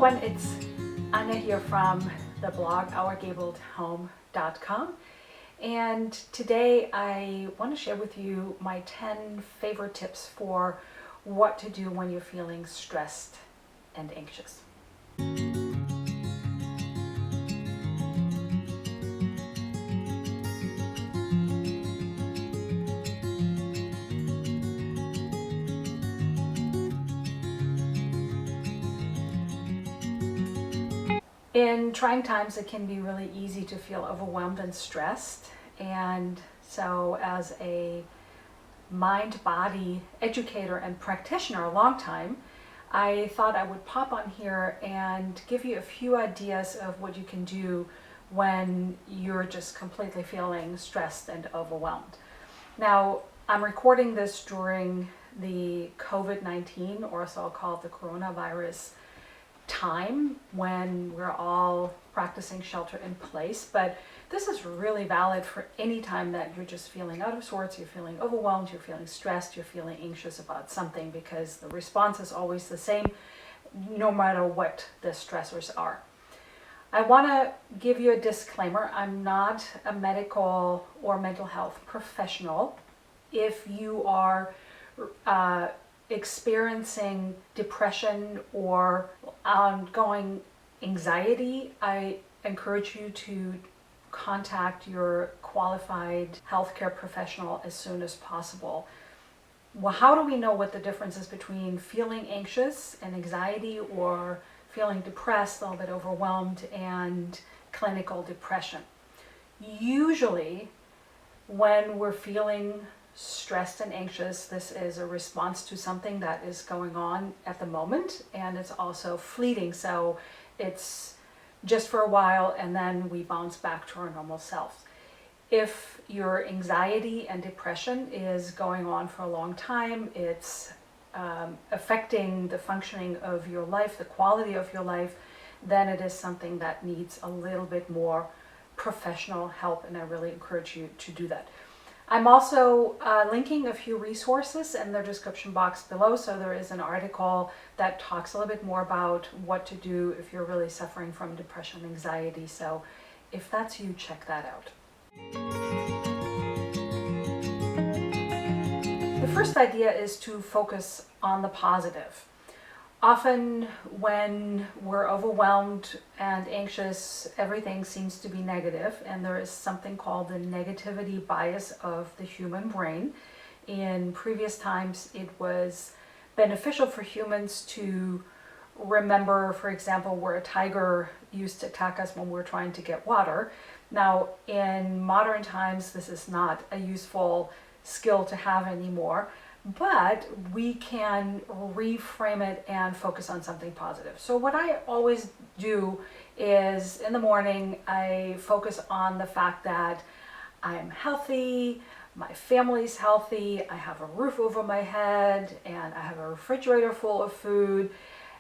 everyone, it's Anna here from the blog ourgabled.home.com, and today I want to share with you my 10 favorite tips for what to do when you're feeling stressed and anxious. In trying times, it can be really easy to feel overwhelmed and stressed. And so as a mind-body educator and practitioner a long time, I thought I would pop on here and give you a few ideas of what you can do when you're just completely feeling stressed and overwhelmed. Now, I'm recording this during the COVID-19, or so called the coronavirus time, when we're all practicing shelter in place, but this is really valid for any time that you're just feeling out of sorts, you're feeling overwhelmed, you're feeling stressed, you're feeling anxious about something, because the response is always the same no matter what the stressors are. I want to give you a disclaimer. I'm not a medical or mental health professional. If you are experiencing depression or ongoing anxiety, I encourage you to contact your qualified healthcare professional as soon as possible. Well, how do we know what the difference is between feeling anxious and anxiety, or feeling depressed, a little bit overwhelmed, and clinical depression? Usually, when we're feeling stressed and anxious, this is a response to something that is going on at the moment, and it's also fleeting, so it's just for a while and then we bounce back to our normal selves. If your anxiety and depression is going on for a long time, it's affecting the functioning of your life, the quality of your life, then it is something that needs a little bit more professional help, and I really encourage you to do that. I'm also linking a few resources in the description box below, so there is an article that talks a little bit more about what to do if you're really suffering from depression and anxiety, so if that's you, check that out. The first idea is to focus on the positive. Often when we're overwhelmed and anxious, everything seems to be negative, and there is something called the negativity bias of the human brain. In previous times, it was beneficial for humans to remember, for example, where a tiger used to attack us when we were trying to get water. Now, in modern times, this is not a useful skill to have anymore, but we can reframe it and focus on something positive. So what I always do is, in the morning, I focus on the fact that I am healthy, my family's healthy, I have a roof over my head, and I have a refrigerator full of food.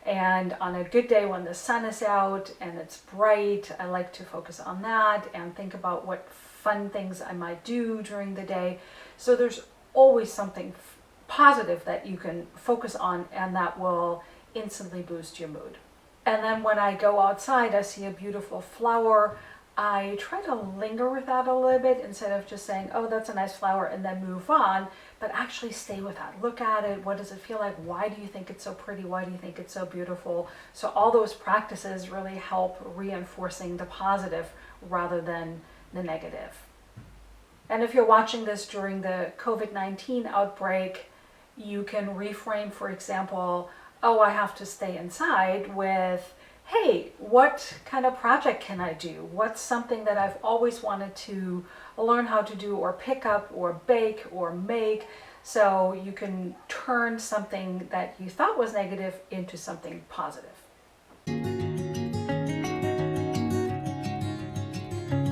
And on a good day when the sun is out and it's bright, I like to focus on that and think about what fun things I might do during the day. So there's always something positive that you can focus on, and that will instantly boost your mood. And then when I go outside, I see a beautiful flower, I try to linger with that a little bit instead of just saying, oh, that's a nice flower, and then move on, but actually stay with that. Look at it. What does it feel like? Why do you think it's so pretty? Why do you think it's so beautiful? So all those practices really help reinforcing the positive rather than the negative. And if you're watching this during the COVID-19 outbreak, you can reframe, for example, oh, I have to stay inside, with, hey, what kind of project can I do? What's something that I've always wanted to learn how to do, or pick up, or bake, or make? So you can turn something that you thought was negative into something positive.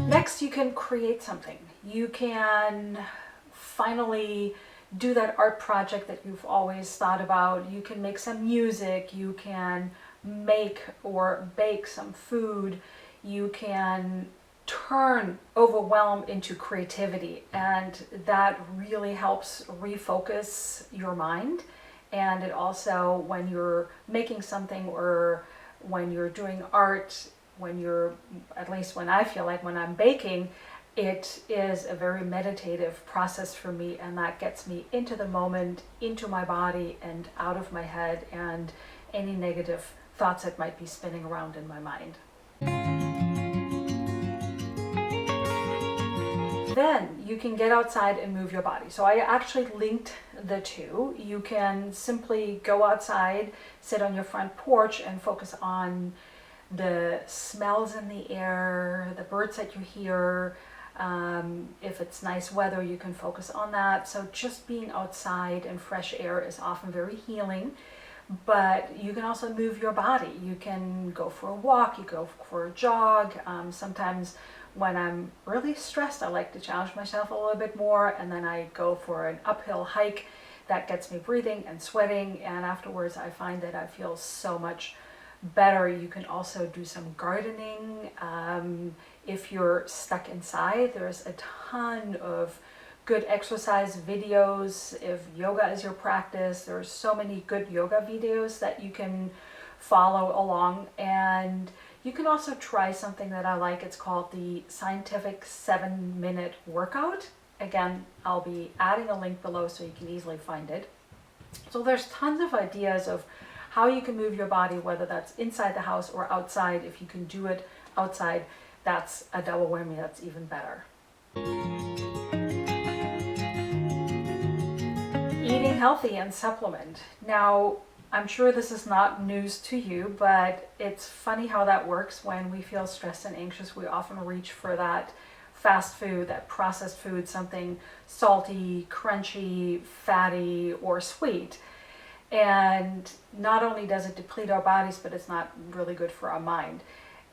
Next, you can create something. You can finally do that art project that you've always thought about. You can make some music, you can make or bake some food, you can turn overwhelm into creativity, and that really helps refocus your mind. And it also, when you're making something or when you're doing art, at least when I feel like when I'm baking, it is a very meditative process for me, and that gets me into the moment, into my body, and out of my head and any negative thoughts that might be spinning around in my mind. Then you can get outside and move your body. So I actually linked the two. You can simply go outside, sit on your front porch, and focus on the smells in the air, the birds that you hear. If it's nice weather, you can focus on that. So just being outside and fresh air is often very healing. But you can also move your body. You can go for a walk, you go for a jog. Sometimes when I'm really stressed, I like to challenge myself a little bit more, and then I go for an uphill hike. That gets me breathing and sweating, and afterwards I find that I feel so much better. You can also do some gardening. If you're stuck inside, there's a ton of good exercise videos. If yoga is your practice, there's so many good yoga videos that you can follow along. And you can also try something that I like. It's called the Scientific 7-Minute Workout. Again, I'll be adding a link below so you can easily find it. So there's tons of ideas of how you can move your body, whether that's inside the house or outside. If you can do it outside, that's a double whammy, that's even better. Eating healthy and supplement. Now, I'm sure this is not news to you, but it's funny how that works. When we feel stressed and anxious, we often reach for that fast food, that processed food, something salty, crunchy, fatty, or sweet. And not only does it deplete our bodies, but it's not really good for our mind.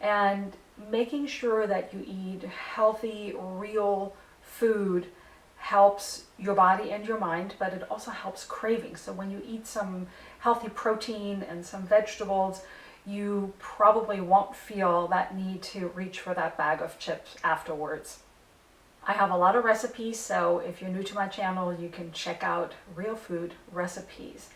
And making sure that you eat healthy, real food helps your body and your mind, but it also helps cravings. So when you eat some healthy protein and some vegetables, you probably won't feel that need to reach for that bag of chips afterwards. I have a lot of recipes, so if you're new to my channel, you can check out real food recipes.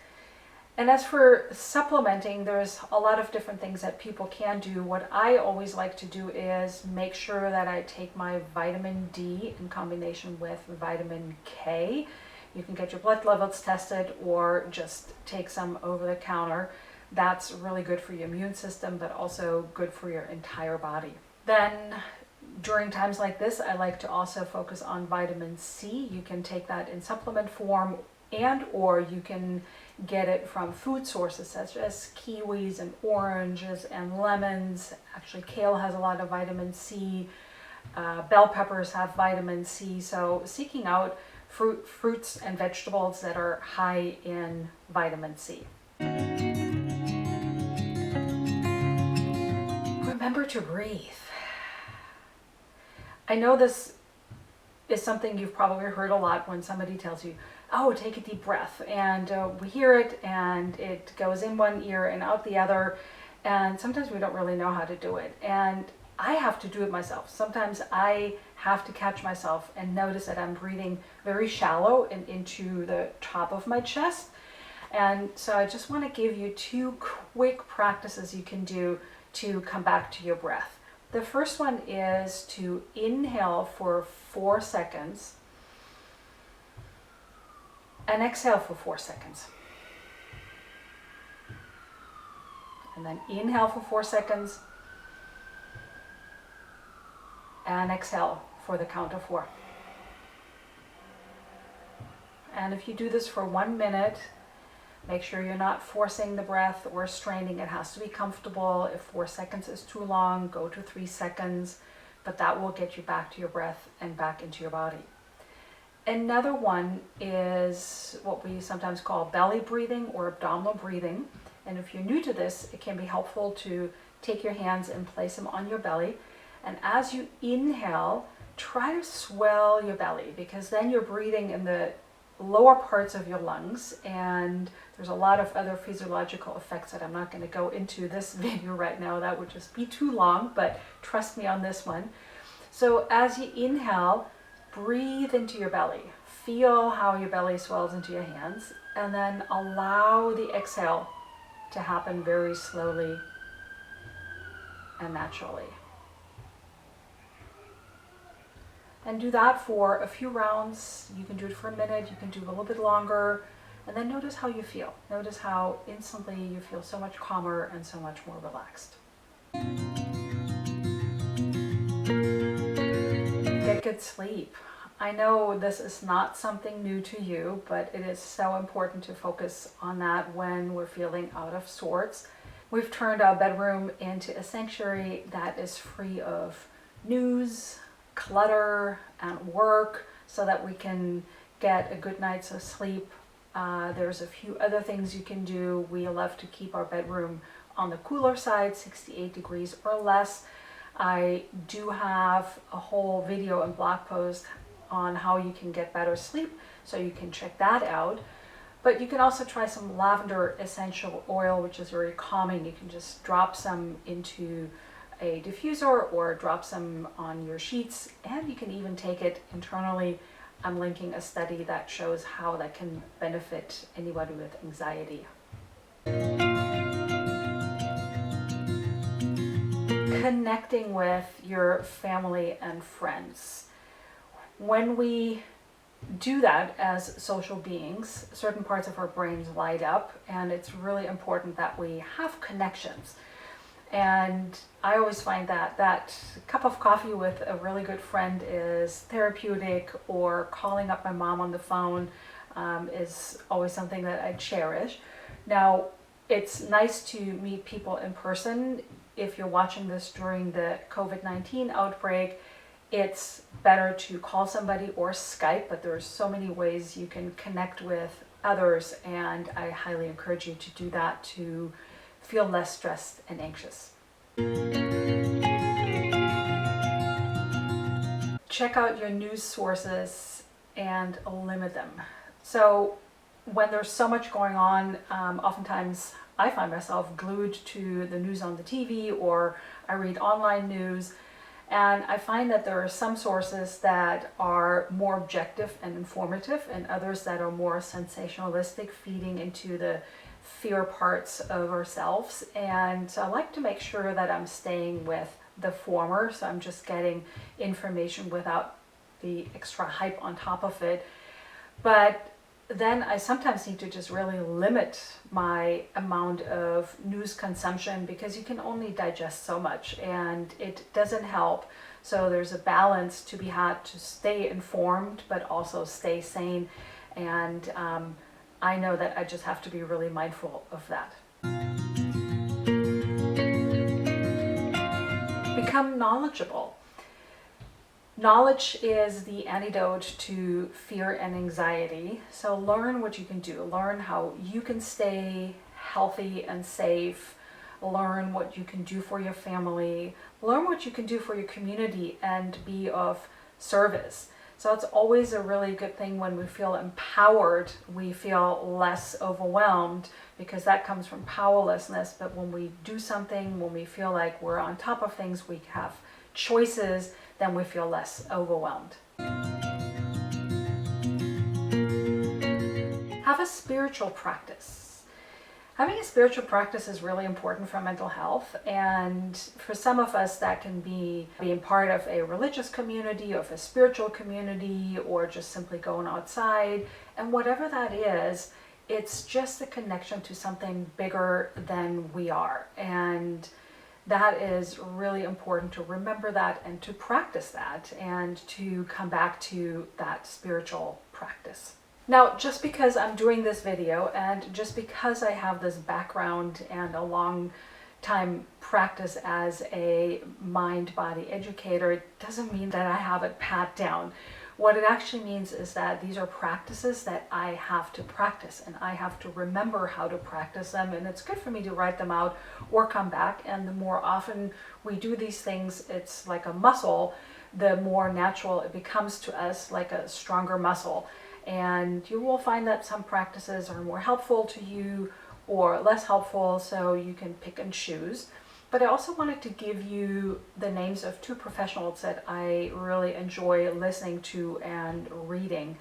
And as for supplementing, there's a lot of different things that people can do. What I always like to do is make sure that I take my vitamin D in combination with vitamin K. You can get your blood levels tested or just take some over the counter. That's really good for your immune system, but also good for your entire body. Then during times like this, I like to also focus on vitamin C. You can take that in supplement form, and or you can get it from food sources such as kiwis and oranges and lemons. Actually, kale has a lot of vitamin C. Bell peppers have vitamin C. So seeking out fruits and vegetables that are high in vitamin C. Remember to breathe. I know this is something you've probably heard a lot when somebody tells you, oh, take a deep breath. And we hear it and it goes in one ear and out the other. And sometimes we don't really know how to do it. And I have to do it myself. Sometimes I have to catch myself and notice that I'm breathing very shallow and into the top of my chest. And so I just want to give you 2 quick practices you can do to come back to your breath. The first one is to inhale for 4 seconds and exhale for 4 seconds. And then inhale for 4 seconds and exhale for the count of 4. And if you do this for 1 minute, make sure you're not forcing the breath or straining. It has to be comfortable. If 4 seconds is too long, go to 3 seconds, but that will get you back to your breath and back into your body. Another one is what we sometimes call belly breathing or abdominal breathing. And if you're new to this, it can be helpful to take your hands and place them on your belly. And as you inhale, try to swell your belly, because then you're breathing in the lower parts of your lungs, and there's a lot of other physiological effects that I'm not going to go into this video right now. That would just be too long, but trust me on this one. So as you inhale, breathe into your belly. Feel how your belly swells into your hands, and then allow the exhale to happen very slowly and naturally. And do that for a few rounds. You can do it for a minute, you can do a little bit longer, and then notice how you feel. Notice how instantly you feel so much calmer and so much more relaxed. Get good sleep. I know this is not something new to you, but it is so important to focus on that when we're feeling out of sorts. We've turned our bedroom into a sanctuary that is free of news, clutter, and work, so that we can get a good night's of sleep. There's a few other things you can do. We love to keep our bedroom on the cooler side, 68 degrees or less. I do have a whole video and blog post on how you can get better sleep, so you can check that out. But you can also try some lavender essential oil, which is very calming. You can just drop some into a diffuser or drop some on your sheets, and you can even take it internally. I'm linking a study that shows how that can benefit anybody with anxiety. Connecting with your family and friends. When we do that as social beings, certain parts of our brains light up, and it's really important that we have connections. And I always find that that cup of coffee with a really good friend is therapeutic, or calling up my mom on the phone is always something that I cherish. Now, it's nice to meet people in person. If you're watching this during the COVID-19 outbreak, it's better to call somebody or Skype, but there's so many ways you can connect with others, and I highly encourage you to do that to feel less stressed and anxious. Check out your news sources and limit them. So when there's so much going on, oftentimes I find myself glued to the news on the TV, or I read online news. And I find that there are some sources that are more objective and informative, and others that are more sensationalistic, feeding into the fear parts of ourselves. And so I like to make sure that I'm staying with the former, so I'm just getting information without the extra hype on top of it. But then I sometimes need to just really limit my amount of news consumption, because you can only digest so much and it doesn't help. So there's a balance to be had to stay informed but also stay sane, and I know that I just have to be really mindful of that. Become knowledgeable. Knowledge is the antidote to fear and anxiety. So learn what you can do. Learn how you can stay healthy and safe. Learn what you can do for your family. Learn what you can do for your community and be of service. So it's always a really good thing when we feel empowered, we feel less overwhelmed, because that comes from powerlessness. But when we do something, when we feel like we're on top of things, we have choices, then we feel less overwhelmed. Have a spiritual practice. Having a spiritual practice is really important for mental health, and for some of us that can be being part of a religious community, of a spiritual community, or just simply going outside. And whatever that is, it's just a connection to something bigger than we are. And that is really important to remember that and to practice that and to come back to that spiritual practice. Now, just because I'm doing this video and just because I have this background and a long time practice as a mind-body educator, it doesn't mean that I have it pat down. What it actually means is that these are practices that I have to practice, and I have to remember how to practice them, and it's good for me to write them out or come back. And the more often we do these things, it's like a muscle, the more natural it becomes to us, like a stronger muscle. And you will find that some practices are more helpful to you or less helpful, so you can pick and choose. But I also wanted to give you the names of two professionals that I really enjoy listening to and reading.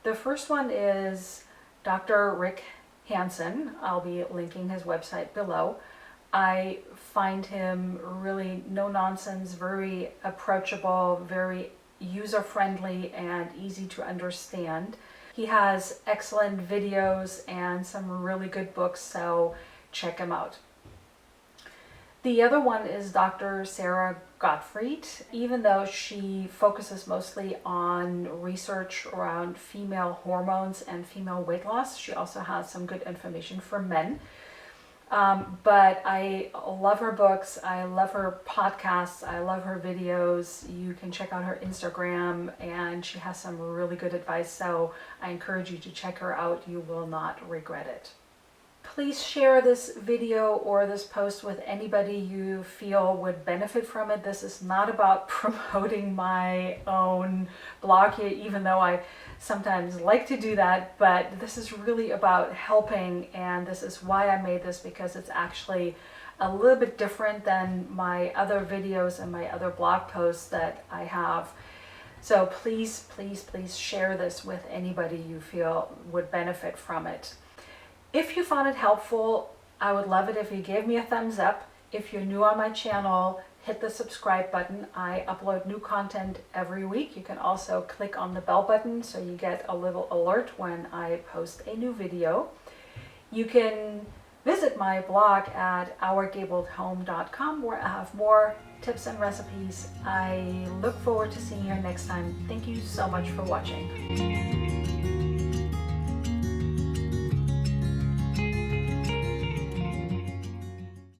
The first one is Dr. Rick Hansen. I'll be linking his website below. I find him really no nonsense, very approachable, very user friendly and easy to understand. He has excellent videos and some really good books, so check him out. The other one is Dr. Sarah Gottfried. Even though she focuses mostly on research around female hormones and female weight loss, she also has some good information for men. But I love her books, I love her podcasts, I love her videos. You can check out her Instagram, and she has some really good advice, so I encourage you to check her out. You will not regret it. Please share this video or this post with anybody you feel would benefit from it. This is not about promoting my own blog here, even though I sometimes like to do that, but this is really about helping, and this is why I made this, because it's actually a little bit different than my other videos and my other blog posts that I have. So please, please, please share this with anybody you feel would benefit from it. If you found it helpful, I would love it if you gave me a thumbs up. If you're new on my channel, hit the subscribe button. I upload new content every week. You can also click on the bell button so you get a little alert when I post a new video. You can visit my blog at ourgabledhome.com, where I have more tips and recipes. I look forward to seeing you next time. Thank you so much for watching.